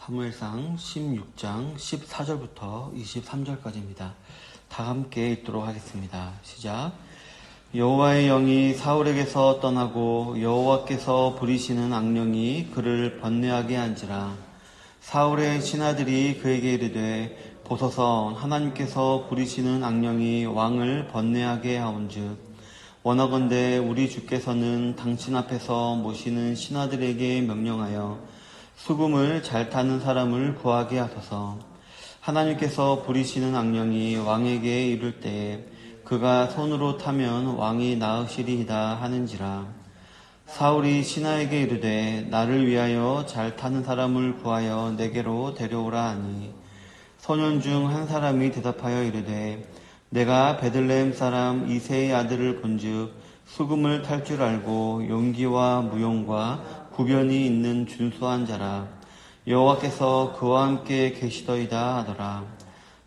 사무엘상 16장 14절부터 23절까지입니다. 다 함께 읽도록 하겠습니다. 시작. 여호와의 영이 사울에게서 떠나고 여호와께서 부리시는 악령이 그를 번뇌하게 한지라. 사울의 신하들이 그에게 이르되 보소서, 하나님께서 부리시는 악령이 왕을 번뇌하게 하온즉 원하건대 우리 주께서는 당신 앞에서 모시는 신하들에게 명령하여 수금을 잘 타는 사람을 구하게 하소서. 하나님께서 부리시는 악령이 왕에게 이를 때에 그가 손으로 타면 왕이 나으시리이다 하는지라. 사울이 신하에게 이르되 나를 위하여 잘 타는 사람을 구하여 내게로 데려오라 하니 소년 중 한 사람이 대답하여 이르되 내가 베들레헴 사람 이새의 아들을 본즉 수금을 탈 줄 알고 용기와 무용과 구변이 있는 준수한 자라. 여호와께서 그와 함께 계시더이다 하더라.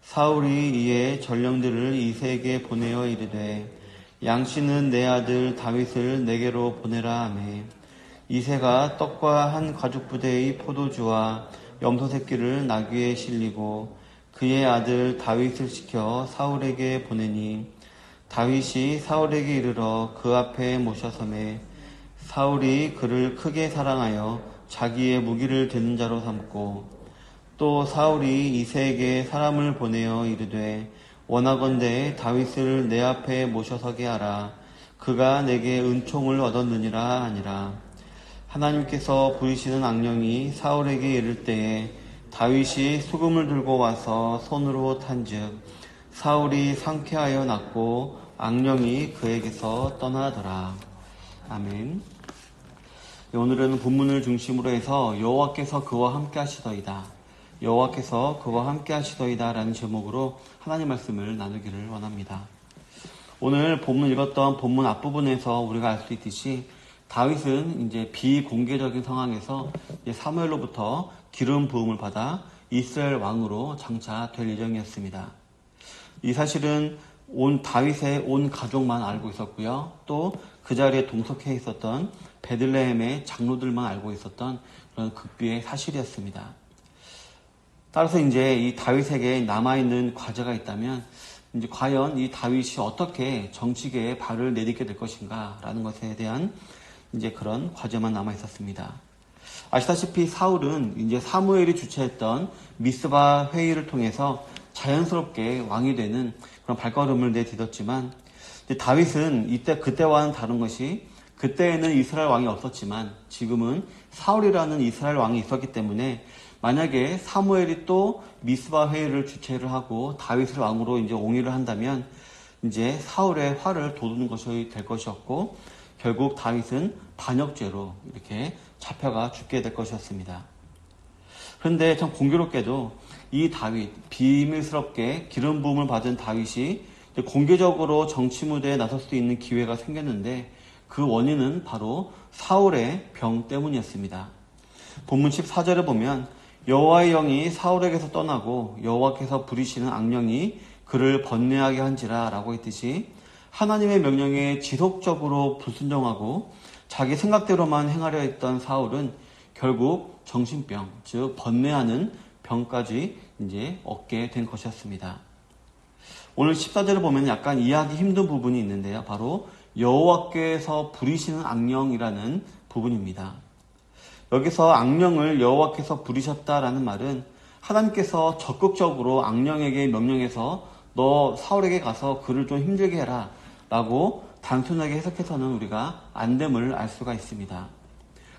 사울이 이에 전령들을 이새에게 보내어 이르되 양씨는 내 아들 다윗을 내게로 보내라 하매 이새가 떡과 한 가죽부대의 포도주와 염소 새끼를 나귀에 실리고 그의 아들 다윗을 시켜 사울에게 보내니 다윗이 사울에게 이르러 그 앞에 모셔서매 사울이 그를 크게 사랑하여 자기의 무기를 드는 자로 삼고 또 사울이 이새에게 사람을 보내어 이르되 원하건대 다윗을 내 앞에 모셔서게 하라. 그가 내게 은총을 얻었느니라 하니라. 하나님께서 부리시는 악령이 사울에게 이를 때에 다윗이 수금을 들고 와서 손으로 탄즉 사울이 상쾌하여 낫고 악령이 그에게서 떠나더라. 아멘. 오늘은 본문을 중심으로 해서 여호와께서 그와 함께 하시더이다, 여호와께서 그와 함께 하시더이다 라는 제목으로 하나님 말씀을 나누기를 원합니다. 오늘 본문 읽었던 본문 앞부분에서 우리가 알 수 있듯이 다윗은 이제 비공개적인 상황에서 사무엘로부터 기름 부음을 받아 이스라엘 왕으로 장차될 예정이었습니다. 이 사실은 온 다윗의 온 가족만 알고 있었고요. 또 그 자리에 동석해 있었던 베들레헴의 장로들만 알고 있었던 그런 극비의 사실이었습니다. 따라서 이제 이 다윗에게 남아있는 과제가 있다면 이제 과연 이 다윗이 어떻게 정치계에 발을 내딛게 될 것인가라는 것에 대한 이제 그런 과제만 남아 있었습니다. 아시다시피 사울은 이제 사무엘이 주최했던 미스바 회의를 통해서 자연스럽게 왕이 되는 그런 발걸음을 내딛었지만 다윗은 그때와는 다른 것이 그때에는 이스라엘 왕이 없었지만 지금은 사울이라는 이스라엘 왕이 있었기 때문에 만약에 사무엘이 또 미스바 회의를 주최를 하고 다윗을 왕으로 이제 옹의를 한다면 이제 사울의 화를 돋우는 것이 될 것이었고 결국 다윗은 반역죄로 이렇게 잡혀가 죽게 될 것이었습니다. 그런데 참 공교롭게도 이 다윗, 비밀스럽게 기름 부음을 받은 다윗이 공개적으로 정치 무대에 나설 수 있는 기회가 생겼는데 그 원인은 바로 사울의 병 때문이었습니다. 본문 14절에 보면 여호와의 영이 사울에게서 떠나고 여호와께서 부리시는 악령이 그를 번뇌하게 한지라 라고 했듯이 하나님의 명령에 지속적으로 불순종하고 자기 생각대로만 행하려 했던 사울은 결국 정신병, 즉 번뇌하는 병까지 이제 얻게 된 것이었습니다. 오늘 14절을 보면 약간 이해하기 힘든 부분이 있는데요. 바로 여호와께서 부리시는 악령이라는 부분입니다. 여기서 악령을 여호와께서 부리셨다라는 말은 하나님께서 적극적으로 악령에게 명령해서 너 사울에게 가서 그를 좀 힘들게 해라 라고 단순하게 해석해서는 우리가 안 됨을 알 수가 있습니다.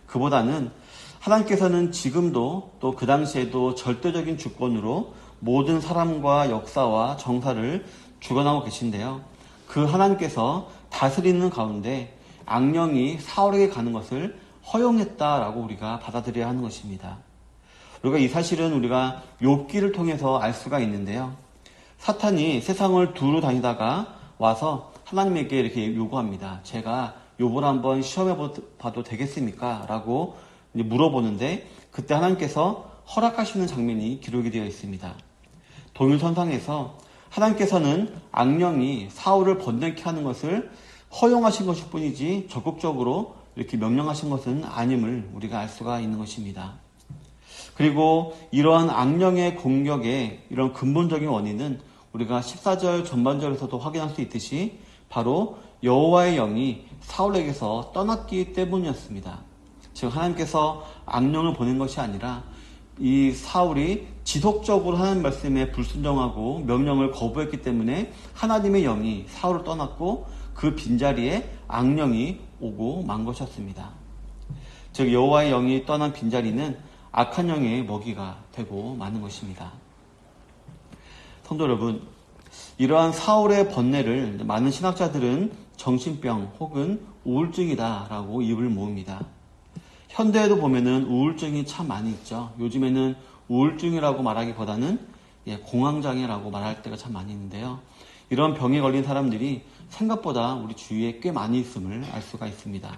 그보다는 하나님께서는 지금도 또 그 당시에도 절대적인 주권으로 모든 사람과 역사와 정사를 주관하고 계신데요. 그 하나님께서 다스리는 가운데 악령이 사울에게 가는 것을 허용했다라고 우리가 받아들여야 하는 것입니다. 그리고 이 사실은 우리가 욥기를 통해서 알 수가 있는데요. 사탄이 세상을 두루 다니다가 와서 하나님에게 이렇게 요구합니다. 제가 욥을 한번 시험해 봐도 되겠습니까? 라고 물어보는데 그때 하나님께서 허락하시는 장면이 기록이 되어 있습니다. 동일선상에서 하나님께서는 악령이 사울을 번뇌케 하는 것을 허용하신 것일 뿐이지 적극적으로 이렇게 명령하신 것은 아님을 우리가 알 수가 있는 것입니다. 그리고 이러한 악령의 공격의 이런 근본적인 원인은 우리가 14절 전반절에서도 확인할 수 있듯이 바로 여호와의 영이 사울에게서 떠났기 때문이었습니다. 즉 하나님께서 악령을 보낸 것이 아니라 이 사울이 지속적으로 하나님 말씀에 불순종하고 명령을 거부했기 때문에 하나님의 영이 사울을 떠났고 그 빈자리에 악령이 오고 만 것이었습니다. 즉 여호와의 영이 떠난 빈자리는 악한 영의 먹이가 되고 마는 것입니다. 성도 여러분, 이러한 사울의 번뇌를 많은 신학자들은 정신병 혹은 우울증이다라고 입을 모읍니다. 현대에도 보면은 우울증이 참 많이 있죠. 요즘에는 우울증이라고 말하기보다는 공황장애라고 말할 때가 참 많이 있는데요. 이런 병에 걸린 사람들이 생각보다 우리 주위에 꽤 많이 있음을 알 수가 있습니다.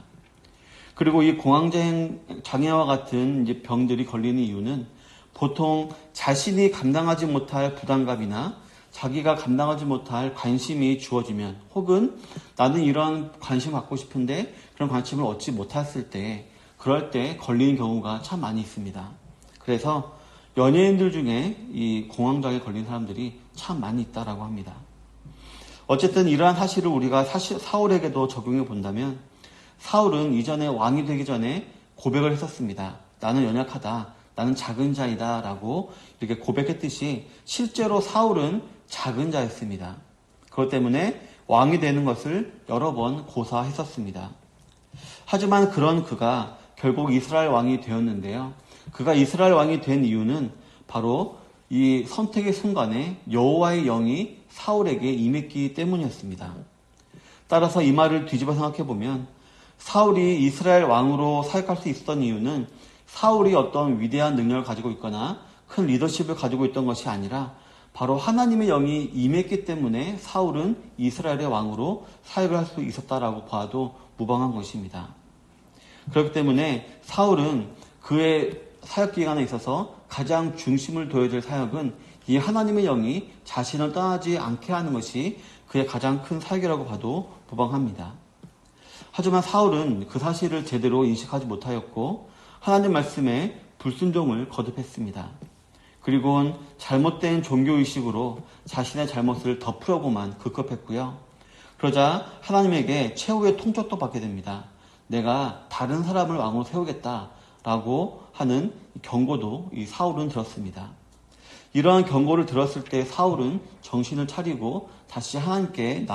그리고 이 공황장애와 같은 이제 병들이 걸리는 이유는 보통 자신이 감당하지 못할 부담감이나 자기가 감당하지 못할 관심이 주어지면 혹은 나는 이런 관심 갖고 싶은데 그런 관심을 얻지 못했을 때 그럴 때 걸리는 경우가 참 많이 있습니다. 그래서 연예인들 중에 이 공황장애 걸린 사람들이 참 많이 있다라고 합니다. 어쨌든 이러한 사실을 우리가 사울에게도 적용해 본다면 사울은 이전에 왕이 되기 전에 고백을 했었습니다. 나는 연약하다. 나는 작은 자이다. 라고 이렇게 고백했듯이 실제로 사울은 작은 자였습니다. 그것 때문에 왕이 되는 것을 여러 번 고사했었습니다. 하지만 그런 그가 결국 이스라엘 왕이 되었는데요. 그가 이스라엘 왕이 된 이유는 바로 이 선택의 순간에 여호와의 영이 사울에게 임했기 때문이었습니다. 따라서 이 말을 뒤집어 생각해 보면 사울이 이스라엘 왕으로 사역할 수 있었던 이유는 사울이 어떤 위대한 능력을 가지고 있거나 큰 리더십을 가지고 있던 것이 아니라 바로 하나님의 영이 임했기 때문에 사울은 이스라엘의 왕으로 사역을 할 수 있었다라고 봐도 무방한 것입니다. 그렇기 때문에 사울은 그의 사역 기간에 있어서 가장 중심을 둬야 될 사역은 이 하나님의 영이 자신을 떠나지 않게 하는 것이 그의 가장 큰 사역이라고 봐도 무방합니다. 하지만 사울은 그 사실을 제대로 인식하지 못하였고 하나님 말씀에 불순종을 거듭했습니다. 그리고는 잘못된 종교의식으로 자신의 잘못을 덮으려고만 급급했고요. 그러자 하나님에게 최후의 통촉도 받게 됩니다. 내가 다른 사람을 왕으로 세우겠다라고 하는 경고도 이 사울은 들었습니다. 이러한 경고를 들었을 때 사울은 정신을 차리고 다시 하나님께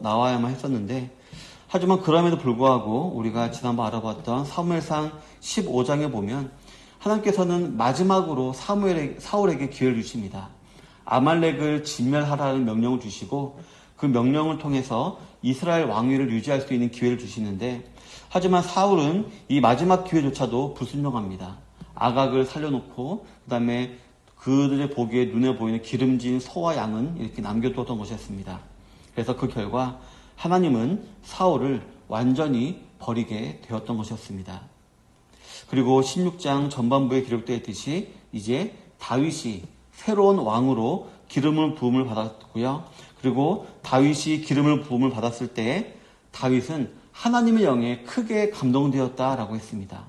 나와야만 했었는데 하지만 그럼에도 불구하고 우리가 지난번 알아봤던 사무엘상 15장에 보면 하나님께서는 마지막으로 사울에게 기회를 주십니다. 아말렉을 진멸하라는 명령을 주시고 그 명령을 통해서 이스라엘 왕위를 유지할 수 있는 기회를 주시는데 하지만 사울은 이 마지막 기회조차도 불순종합니다. 아각을 살려놓고 그 다음에 그들의 보기에 눈에 보이는 기름진 소와 양은 이렇게 남겨두었던 것이었습니다. 그래서 그 결과 하나님은 사울을 완전히 버리게 되었던 것이었습니다. 그리고 16장 전반부에 기록되어 있듯이 이제 다윗이 새로운 왕으로 기름을 부음을 받았고요. 그리고 다윗이 기름을 부음을 받았을 때 다윗은 하나님의 영에 크게 감동되었다라고 했습니다.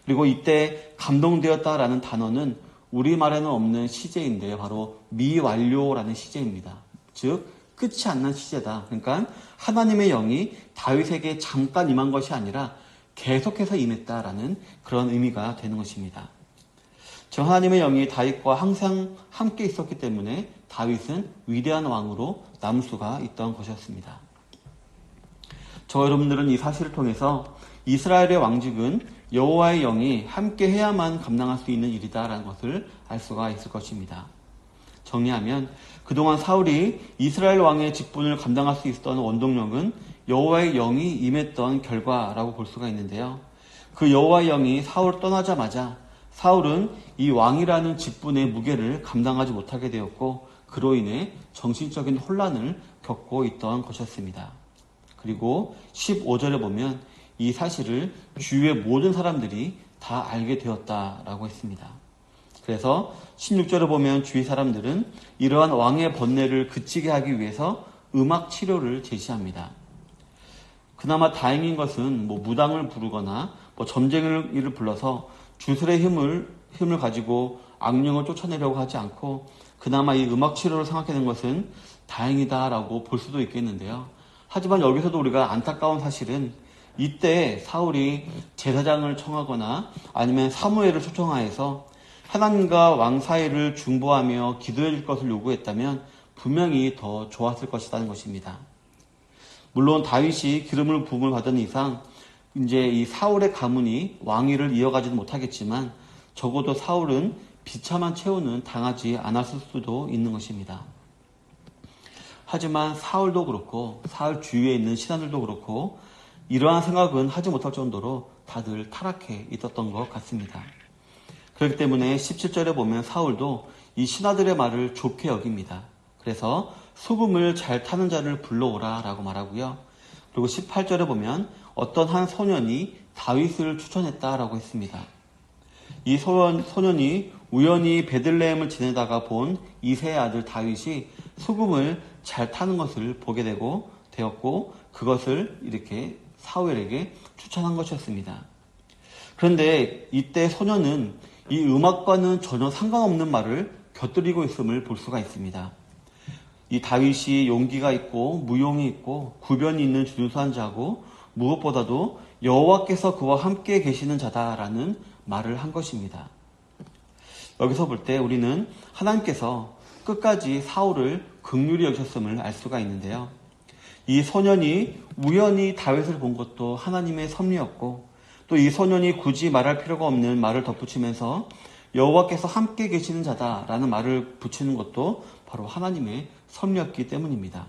그리고 이때 감동되었다라는 단어는 우리말에는 없는 시제인데요. 바로 미완료라는 시제입니다. 즉 끝이 안 난 시제다. 그러니까 하나님의 영이 다윗에게 잠깐 임한 것이 아니라 계속해서 임했다라는 그런 의미가 되는 것입니다. 즉 하나님의 영이 다윗과 항상 함께 있었기 때문에 다윗은 위대한 왕으로 남을 수가 있던 것이었습니다. 저 여러분들은 이 사실을 통해서 이스라엘의 왕직은 여호와의 영이 함께 해야만 감당할 수 있는 일이다라는 것을 알 수가 있을 것입니다. 정리하면 그동안 사울이 이스라엘 왕의 직분을 감당할 수 있었던 원동력은 여호와의 영이 임했던 결과라고 볼 수가 있는데요. 그 여호와의 영이 사울을 떠나자마자 사울은 이 왕이라는 직분의 무게를 감당하지 못하게 되었고 그로 인해 정신적인 혼란을 겪고 있던 것이었습니다. 그리고 15절에 보면 이 사실을 주위의 모든 사람들이 다 알게 되었다라고 했습니다. 그래서 16절에 보면 주위 사람들은 이러한 왕의 번뇌를 그치게 하기 위해서 음악 치료를 제시합니다. 그나마 다행인 것은 무당을 부르거나 점쟁이를 불러서 주술의 힘을 가지고 악령을 쫓아내려고 하지 않고 그나마 이 음악 치료를 생각하는 것은 다행이다라고 볼 수도 있겠는데요. 하지만 여기서도 우리가 안타까운 사실은 이때 사울이 제사장을 청하거나 아니면 사무엘을 초청하여서 하나님과 왕 사이를 중보하며 기도해 줄 것을 요구했다면 분명히 더 좋았을 것이라는 것입니다. 물론 다윗이 기름을 부음을 받은 이상 이제 이 사울의 가문이 왕위를 이어가지는 못하겠지만 적어도 사울은 비참한 최후는 당하지 않았을 수도 있는 것입니다. 하지만 사울도 그렇고 사울 주위에 있는 신하들도 그렇고 이러한 생각은 하지 못할 정도로 다들 타락해 있었던 것 같습니다. 그렇기 때문에 17절에 보면 사울도 이 신하들의 말을 좋게 여깁니다. 그래서 수금을 잘 타는 자를 불러오라 라고 말하고요. 그리고 18절에 보면 어떤 한 소년이 다윗을 추천했다라고 했습니다. 이 소년이 우연히 베들레헴을 지내다가 본 이새의 아들 다윗이 수금을 잘 타는 것을 보게 되었고 그것을 이렇게 사울에게 추천한 것이었습니다. 그런데 이때 소년은 이 음악과는 전혀 상관없는 말을 곁들이고 있음을 볼 수가 있습니다. 이 다윗이 용기가 있고 무용이 있고 구변이 있는 준수한 자고 무엇보다도 여호와께서 그와 함께 계시는 자다라는 말을 한 것입니다. 여기서 볼 때 우리는 하나님께서 끝까지 사울을 긍휼히 여기셨음을 알 수가 있는데요. 이 소년이 우연히 다윗을 본 것도 하나님의 섭리였고 또 이 소년이 굳이 말할 필요가 없는 말을 덧붙이면서 여호와께서 함께 계시는 자다라는 말을 붙이는 것도 바로 하나님의 섭리였기 때문입니다.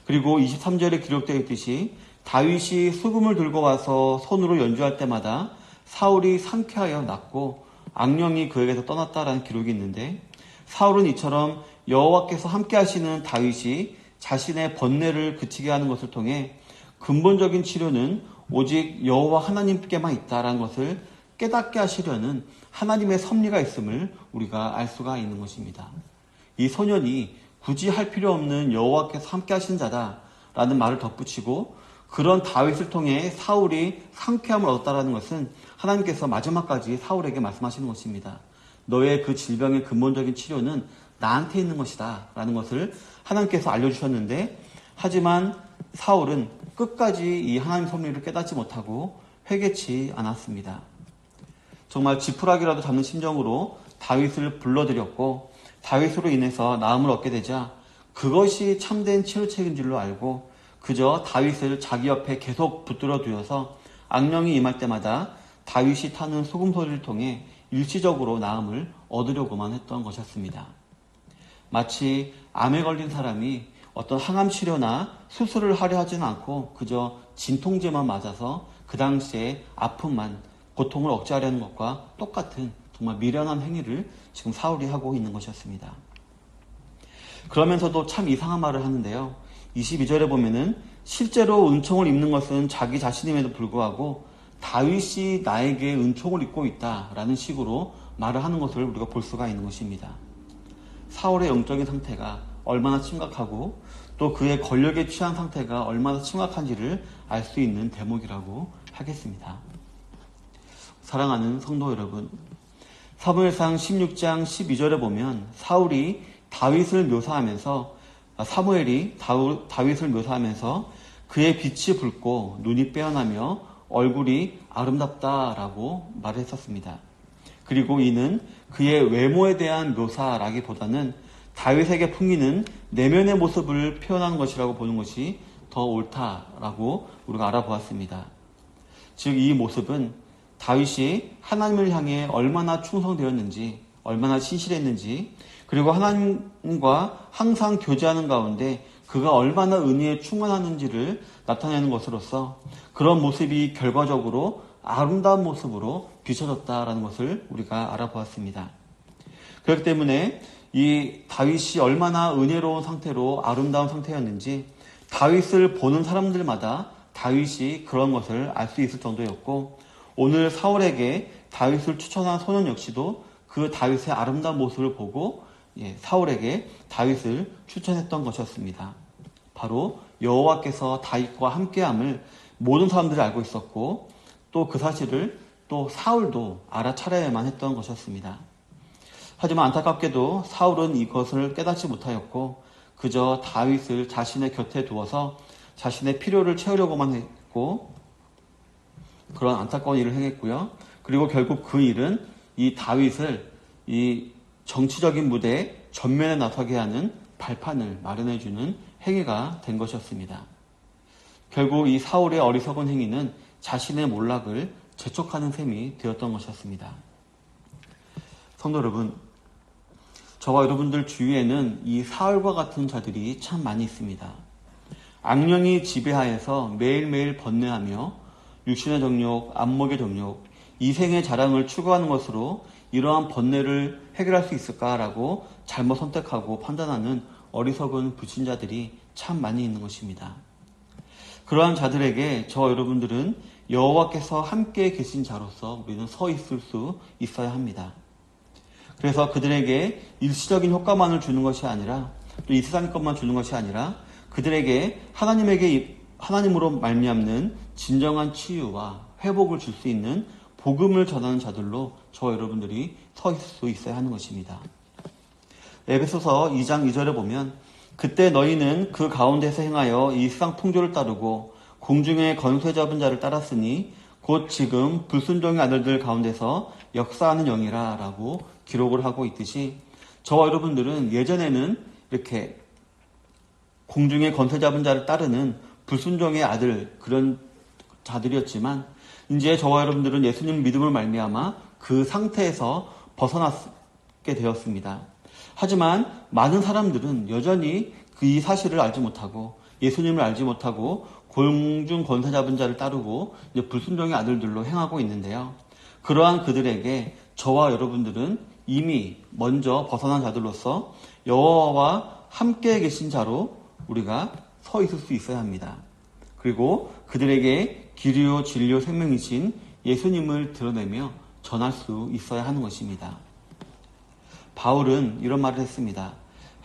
그리고 23절에 기록되어 있듯이 다윗이 수금을 들고 와서 손으로 연주할 때마다 사울이 상쾌하여 났고 악령이 그에게서 떠났다라는 기록이 있는데 사울은 이처럼 여호와께서 함께 하시는 다윗이 자신의 번뇌를 그치게 하는 것을 통해 근본적인 치료는 오직 여호와 하나님께만 있다라는 것을 깨닫게 하시려는 하나님의 섭리가 있음을 우리가 알 수가 있는 것입니다. 이 소년이 굳이 할 필요 없는 여호와께서 함께 하신 자다라는 말을 덧붙이고 그런 다윗을 통해 사울이 상쾌함을 얻었다라는 것은 하나님께서 마지막까지 사울에게 말씀하시는 것입니다. 너의 그 질병의 근본적인 치료는 나한테 있는 것이다 라는 것을 하나님께서 알려주셨는데 하지만 사울은 끝까지 이 하나님의 섭리를 깨닫지 못하고 회개치 않았습니다. 정말 지푸라기라도 잡는 심정으로 다윗을 불러들였고 다윗으로 인해서 나음을 얻게 되자 그것이 참된 치료책인 줄로 알고 그저 다윗을 자기 옆에 계속 붙들어 두어서 악령이 임할 때마다 다윗이 타는 소금 소리를 통해 일시적으로 나음을 얻으려고만 했던 것이었습니다. 마치 암에 걸린 사람이 어떤 항암 치료나 수술을 하려 하지는 않고 그저 진통제만 맞아서 그 당시에 아픔만 고통을 억제하려는 것과 똑같은 정말 미련한 행위를 지금 사울이 하고 있는 것이었습니다. 그러면서도 참 이상한 말을 하는데요. 22절에 보면은 실제로 은총을 입는 것은 자기 자신임에도 불구하고 다윗이 나에게 은총을 입고 있다라는 식으로 말을 하는 것을 우리가 볼 수가 있는 것입니다. 사울의 영적인 상태가 얼마나 심각하고 또 그의 권력에 취한 상태가 얼마나 심각한지를 알 수 있는 대목이라고 하겠습니다. 사랑하는 성도 여러분, 사무엘상 16장 12절에 보면 사울이 다윗을 묘사하면서 사무엘이 다윗을 묘사하면서 그의 빛이 붉고 눈이 빼어나며 얼굴이 아름답다라고 말했었습니다. 그리고 이는 그의 외모에 대한 묘사라기보다는 다윗에게 풍기는 내면의 모습을 표현하는 것이라고 보는 것이 더 옳다라고 우리가 알아보았습니다. 즉 이 모습은 다윗이 하나님을 향해 얼마나 충성되었는지, 얼마나 신실했는지, 그리고 하나님과 항상 교제하는 가운데 그가 얼마나 은혜에 충만하는지를 나타내는 것으로서 그런 모습이 결과적으로 아름다운 모습으로 비춰졌다라는 것을 우리가 알아보았습니다. 그렇기 때문에 이 다윗이 얼마나 은혜로운 상태로 아름다운 상태였는지 다윗을 보는 사람들마다 다윗이 그런 것을 알 수 있을 정도였고 오늘 사울에게 다윗을 추천한 소년 역시도 그 다윗의 아름다운 모습을 보고 사울에게 다윗을 추천했던 것이었습니다. 바로 여호와께서 다윗과 함께함을 모든 사람들이 알고 있었고 또 그 사실을 또 사울도 알아차려야만 했던 것이었습니다. 하지만 안타깝게도 사울은 이것을 깨닫지 못하였고 그저 다윗을 자신의 곁에 두어서 자신의 필요를 채우려고만 했고 그런 안타까운 일을 행했고요. 그리고 결국 그 일은 이 다윗을 이 정치적인 무대에 전면에 나서게 하는 발판을 마련해주는 행위가 된 것이었습니다. 결국 이 사울의 어리석은 행위는 자신의 몰락을 재촉하는 셈이 되었던 것이었습니다. 성도 여러분, 저와 여러분들 주위에는 이 사울과 같은 자들이 참 많이 있습니다. 악령이 지배하여서 매일매일 번뇌하며 육신의 정욕, 안목의 정욕, 이생의 자랑을 추구하는 것으로 이러한 번뇌를 해결할 수 있을까라고 잘못 선택하고 판단하는 어리석은 불신자들이 참 많이 있는 것입니다. 그러한 자들에게 저 여러분들은 여호와께서 함께 계신 자로서 우리는 서 있을 수 있어야 합니다. 그래서 그들에게 일시적인 효과만을 주는 것이 아니라 또 이 세상 것만 주는 것이 아니라 그들에게 하나님으로 말미암는 진정한 치유와 회복을 줄 수 있는 복음을 전하는 자들로 저 여러분들이 서 있을 수 있어야 하는 것입니다. 에베소서 2장 2절에 보면 그때 너희는 그 가운데서 행하여 이 세상 풍조를 따르고 공중의 건쇠 잡은 자를 따랐으니 곧 지금 불순종의 아들들 가운데서 역사하는 영이라 라고 기록을 하고 있듯이 저와 여러분들은 예전에는 이렇게 공중의 건쇠 잡은 자를 따르는 불순종의 아들 그런 자들이었지만 이제 저와 여러분들은 예수님 믿음을 말미암아 그 상태에서 벗어났게 되었습니다. 하지만 많은 사람들은 여전히 이 사실을 알지 못하고 예수님을 알지 못하고 공중 권세 잡은 자를 따르고 이제 불순종의 아들들로 행하고 있는데요. 그러한 그들에게 저와 여러분들은 이미 먼저 벗어난 자들로서 여호와와 함께 계신 자로 우리가 서 있을 수 있어야 합니다. 그리고 그들에게 길이요 진리요 생명이신 예수님을 드러내며 전할 수 있어야 하는 것입니다. 바울은 이런 말을 했습니다.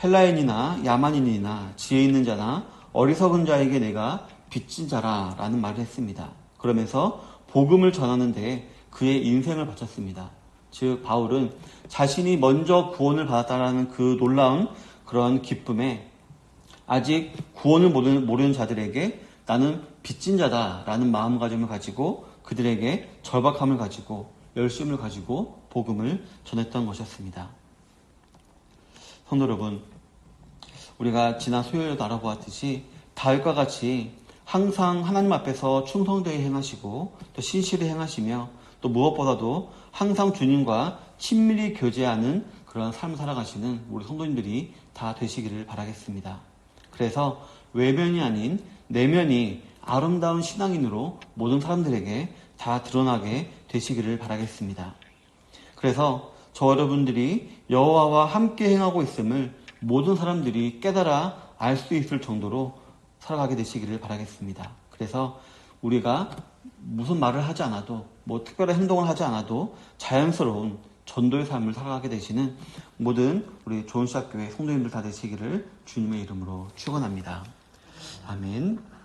헬라인이나 야만인이나 지혜 있는 자나 어리석은 자에게 내가 빚진 자라 라는 말을 했습니다. 그러면서 복음을 전하는 데 그의 인생을 바쳤습니다. 즉 바울은 자신이 먼저 구원을 받았다라는 그 놀라운 그런 기쁨에 아직 구원을 모르는 자들에게 나는 빚진 자다라는 마음가짐을 가지고 그들에게 절박함을 가지고 열심을 가지고 복음을 전했던 것이었습니다. 성도 여러분, 우리가 지난 수요일에도 알아보았듯이 다윗과 같이 항상 하나님 앞에서 충성되게 행하시고 또 신실히 행하시며 또 무엇보다도 항상 주님과 친밀히 교제하는 그런 삶을 살아가시는 우리 성도님들이 다 되시기를 바라겠습니다. 그래서 외면이 아닌 내면이 아름다운 신앙인으로 모든 사람들에게 다 드러나게 되시기를 바라겠습니다. 그래서 저 여러분들이 여호와와 함께 행하고 있음을 모든 사람들이 깨달아 알 수 있을 정도로 살아가게 되시기를 바라겠습니다. 그래서 우리가 무슨 말을 하지 않아도 특별한 행동을 하지 않아도 자연스러운 전도의 삶을 살아가게 되시는 모든 우리 좋은 시작교회 성도님들 다 되시기를 주님의 이름으로 축원합니다. 아멘.